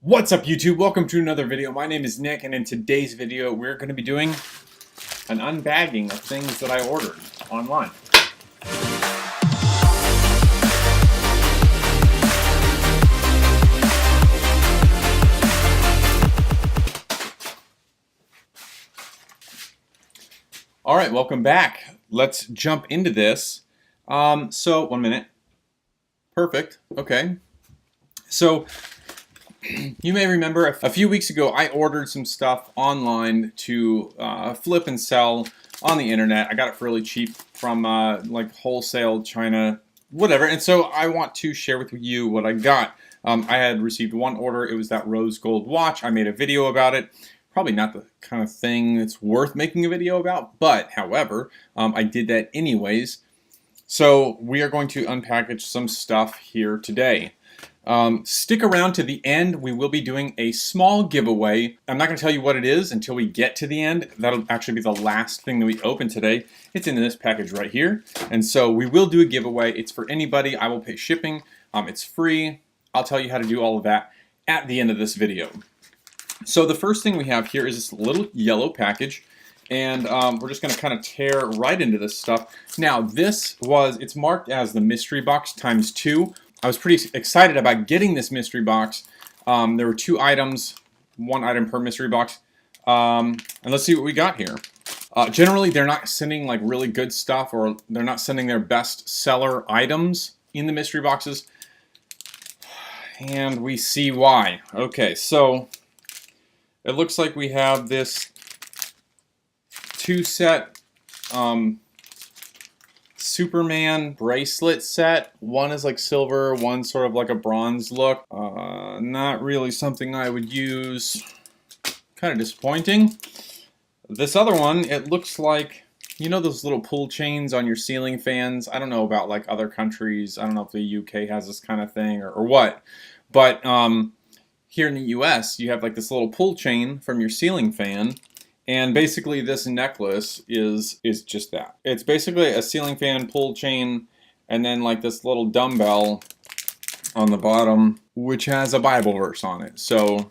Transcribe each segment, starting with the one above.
What's up YouTube? Welcome to another video. My name is Nick, and in today's video we're going to be doing an unbagging of things that I ordered online. Alright, welcome back. Let's jump into this. So, 1 minute. Perfect. Okay. So, you may remember a few weeks ago I ordered some stuff online to flip and sell on the internet. I got it for really cheap from like wholesale China, whatever. And so I want to share with you what I got. I had received one order. It was that rose gold watch. I made a video about it. Probably not the kind of thing that's worth making a video about, but however, I did that anyways. So we are going to unpackage some stuff here today. Stick around to the end. We will be doing a small giveaway. I'm not going to tell you what it is until we get to the end. That'll actually be the last thing that we open today. It's in this package right here. And so we will do a giveaway. It's for anybody. I will pay shipping. It's free. I'll tell you how to do all of that at the end of this video. So the first thing we have here is this little yellow package. And we're just going to kind of tear right into this stuff. Now it's marked as the mystery box times 2. I was pretty excited about getting this mystery box. There were 2 items, 1 item per mystery box. And let's see what we got here. Generally, they're not sending like really good stuff, or they're not sending their best seller items in the mystery boxes. And we see why. Okay, so it looks like we have this 2-set Superman bracelet set. One is like silver, one sort of like a bronze look. Not really something I would use. Kind of disappointing. This other one, it looks like, you know those little pull chains on your ceiling fans? I don't know about like other countries. I don't know if the UK has this kind of thing or what. But here in the US, you have like this little pull chain from your ceiling fan. And basically this necklace is just that. It's basically a ceiling fan pull chain and then like this little dumbbell on the bottom which has a Bible verse on it. So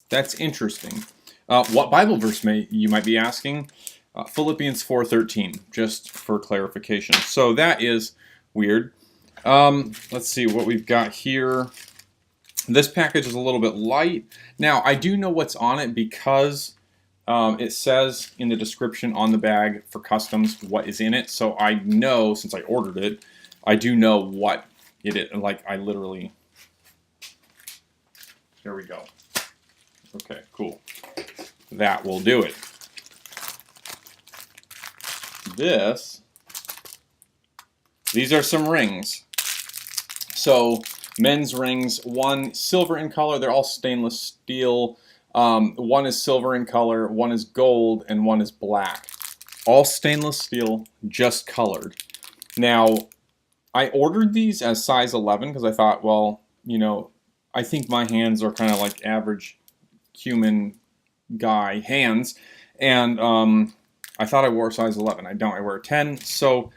that's interesting. What Bible verse you might be asking? Philippians 4:13, just for clarification. So that is weird. Let's see what we've got here. This package is a little bit light. Now, I do know what's on it because it says in the description on the bag for customs what is in it. So I know, since I ordered it, I do know what it is. Like, I literally... There we go. Okay, cool. That will do it. These are some rings. So... men's rings, one silver in color. They're all stainless steel. One is silver in color, one is gold, and one is black. All stainless steel, just colored. Now, I ordered these as size 11 because I thought, well, you know, I think my hands are kind of like average human guy hands. And I thought I wore size 11. I don't. I wear 10. So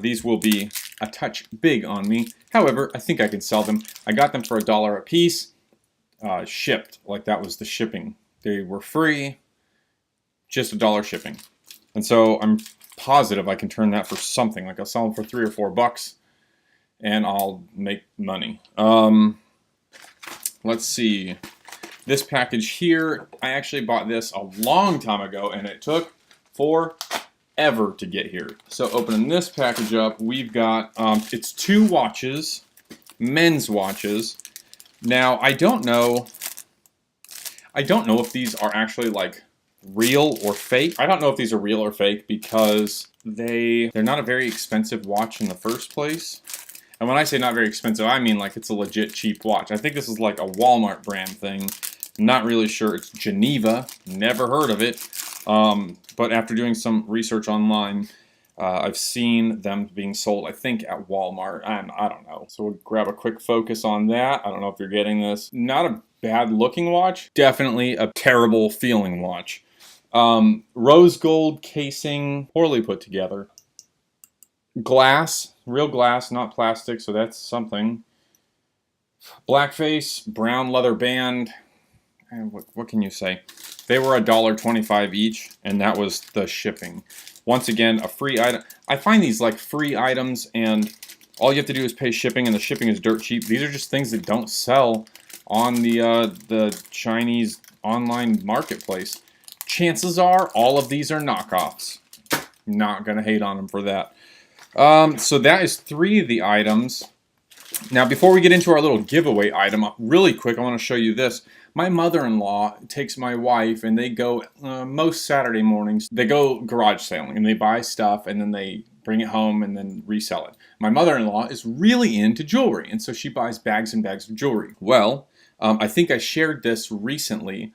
these will be a touch big on me. However, I think I can sell them. I got them for $1 a piece, shipped. Like that was the shipping. They were free, just $1 shipping. And so I'm positive I can turn that for something. Like I'll sell them for $3 or $4 and I'll make money. Let's see. This package here, I actually bought this a long time ago and it took forever to get here. So opening this package up, we've got, it's 2 watches, men's watches. Now, I don't know if these are actually like real or fake. I don't know if these are real or fake because they're not a very expensive watch in the first place. And when I say not very expensive, I mean like it's a legit cheap watch. I think this is like a Walmart brand thing. Not really sure. It's Geneva. Never heard of it. But after doing some research online, I've seen them being sold, I think, at Walmart. And I don't know. So we'll grab a quick focus on that. I don't know if you're getting this. Not a bad looking watch. Definitely a terrible feeling watch. Rose gold casing, poorly put together. Glass, real glass, not plastic, so that's something. Blackface, brown leather band. And what can you say? They were $1.25 each, and that was the shipping. Once again, a free item. I find these like free items, and all you have to do is pay shipping, and the shipping is dirt cheap. These are just things that don't sell on the Chinese online marketplace. Chances are all of these are knockoffs. Not gonna hate on them for that. So that is 3 of the items. Now, before we get into our little giveaway item, really quick, I want to show you this. My mother-in-law takes my wife, and they go, most Saturday mornings, they go garage sailing, and they buy stuff, and then they bring it home and then resell it. My mother-in-law is really into jewelry, and so she buys bags and bags of jewelry. Well, I think I shared this recently.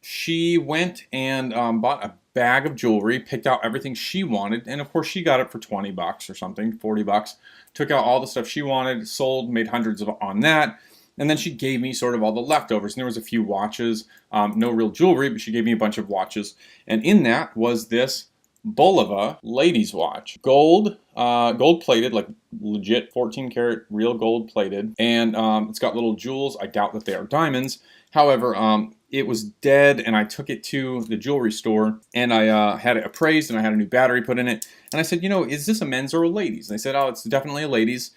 She went and bought a bag of jewelry, picked out everything she wanted, and of course she got it for 20 bucks or something, 40 bucks. Took out all the stuff she wanted, sold, made hundreds on that, and then she gave me sort of all the leftovers. And there was a few watches, no real jewelry, but she gave me a bunch of watches. And in that was this Bulova ladies watch. Gold, gold plated, like legit 14 karat real gold plated. And it's got little jewels. I doubt that they are diamonds. However, it was dead, and I took it to the jewelry store, and I had it appraised, and I had a new battery put in it. And I said, you know, is this a men's or a ladies? And they said, oh, it's definitely a ladies.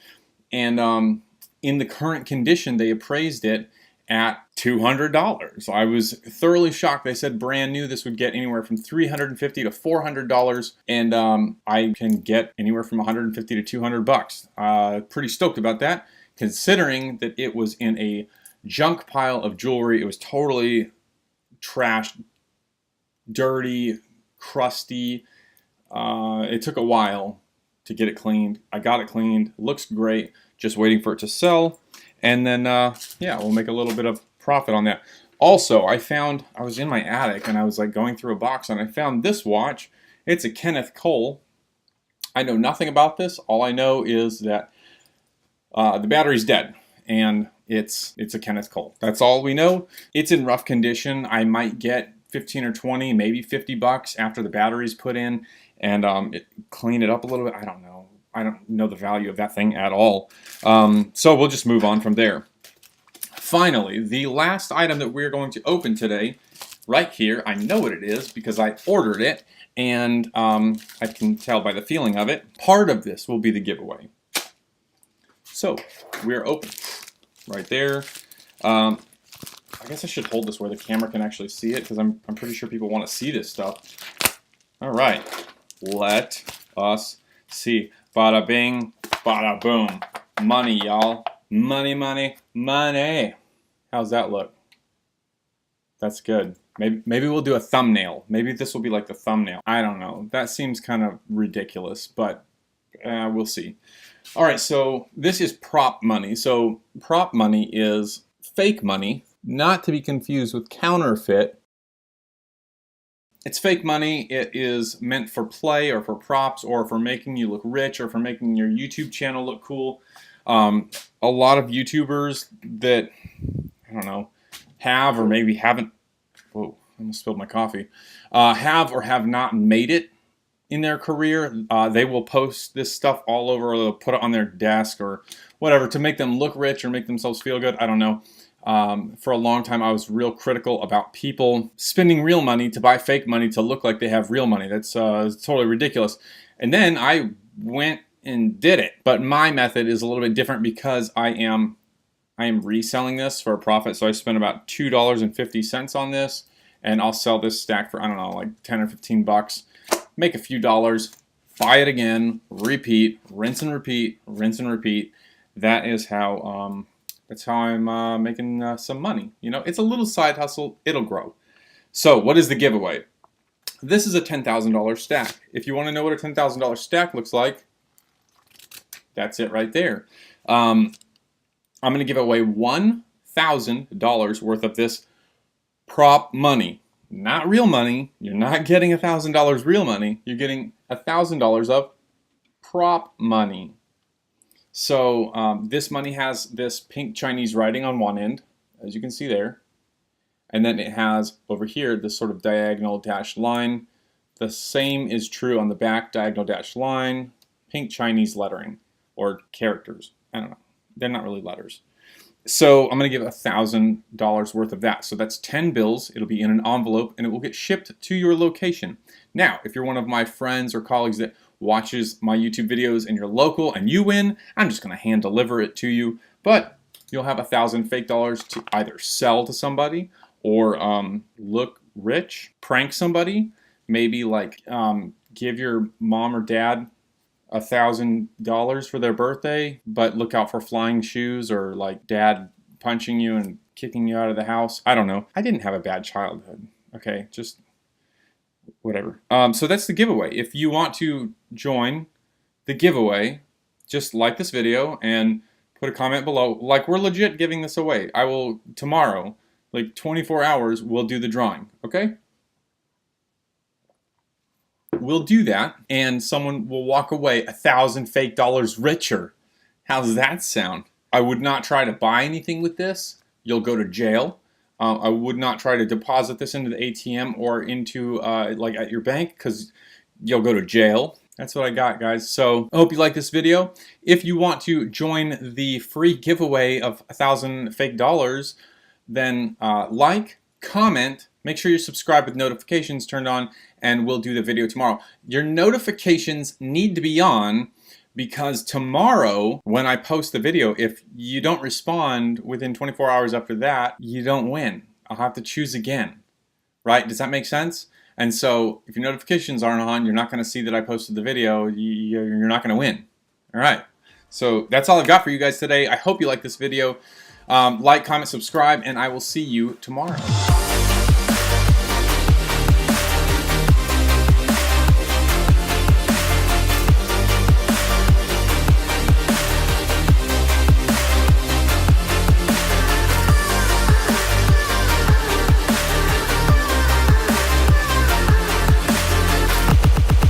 And in the current condition, they appraised it at $200. I was thoroughly shocked. They said brand new, this would get anywhere from $350 to $400, and I can get anywhere from $150 to 200 bucks. Pretty stoked about that, considering that it was in a junk pile of jewelry. It was totally trashed, dirty, crusty. It took a while to get it cleaned. I got it cleaned. Looks great. Just waiting for it to sell. And then, yeah, we'll make a little bit of profit on that. Also, I was in my attic, and I was like going through a box, and I found this watch. It's a Kenneth Cole. I know nothing about this. All I know is that the battery's dead, and it's a Kenneth Cole. That's all we know. It's in rough condition. I might get 15 or 20, maybe 50 bucks after the battery's put in, and clean it up a little bit. I don't know. I don't know the value of that thing at all. So we'll just move on from there. Finally, the last item that we're going to open today, right here, I know what it is because I ordered it, and I can tell by the feeling of it. Part of this will be the giveaway. So we're open right there. I guess I should hold this where the camera can actually see it, because I'm pretty sure people want to see this stuff. All right, let us see. Bada bing, bada boom. Money, y'all. Money, money, money. How's that look? That's good. Maybe we'll do a thumbnail. Maybe this will be like the thumbnail. I don't know. That seems kind of ridiculous, but we'll see. All right, so this is prop money. So prop money is fake money, not to be confused with counterfeit. It's fake money. It is meant for play or for props or for making you look rich or for making your YouTube channel look cool. A lot of YouTubers that, I don't know, have or maybe haven't, whoa, I almost spilled my coffee, have or have not made it in their career, they will post this stuff all over, or they'll put it on their desk or whatever to make them look rich or make themselves feel good. I don't know. For a long time, I was real critical about people spending real money to buy fake money to look like they have real money. That's totally ridiculous. And then I went and did it. But my method is a little bit different because I am reselling this for a profit. So I spent about $2.50 on this, and I'll sell this stack for, I don't know, like 10 or 15 bucks. Make a few dollars, buy it again, repeat, rinse and repeat, rinse and repeat. That is how that's how I'm making some money. You know, it's a little side hustle. It'll grow. So what is the giveaway? This is a $10,000 stack. If you want to know what a $10,000 stack looks like, that's it right there. I'm going to give away $1,000 worth of this prop money. Not real money. You're not getting $1,000 real money. You're getting $1,000 of prop money. So this money has this pink Chinese writing on one end, as you can see there. And then it has over here this sort of diagonal dashed line. The same is true on the back, diagonal dashed line. pink Chinese lettering or characters. I don't know. They're not really letters. So I'm going to give $1,000 worth of that. So that's 10 bills. It'll be in an envelope and it will get shipped to your location. Now, if you're one of my friends or colleagues that watches my YouTube videos and you're local and you win, I'm just going to hand deliver it to you. But you'll have 1,000 fake dollars to either sell to somebody or look rich, prank somebody, maybe like give your mom or dad $1,000 for their birthday, but look out for flying shoes or like dad punching you and kicking you out of the house. I don't know. I didn't have a bad childhood. Okay, just whatever. So that's the giveaway. If you want to join the giveaway, just like this video and put a comment below. Like, we're legit giving this away. I will, tomorrow, like 24 hours, we'll do the drawing, okay? We'll do that, and someone will walk away 1,000 fake dollars richer. How's that sound? I would not try to buy anything with this. You'll go to jail. I would not try to deposit this into the ATM or into like at your bank, because you'll go to jail. That's what I got, guys. So I hope you like this video. If you want to join the free giveaway of 1,000 fake dollars, then like, comment, make sure you're subscribed with notifications turned on, and we'll do the video tomorrow. Your notifications need to be on, because tomorrow when I post the video, if you don't respond within 24 hours after that, you don't win. I'll have to choose again, right? Does that make sense? And so if your notifications aren't on, you're not going to see that I posted the video. You're not going to win. All right. So that's all I've got for you guys today. I hope you like this video. Like, comment, subscribe, and I will see you tomorrow.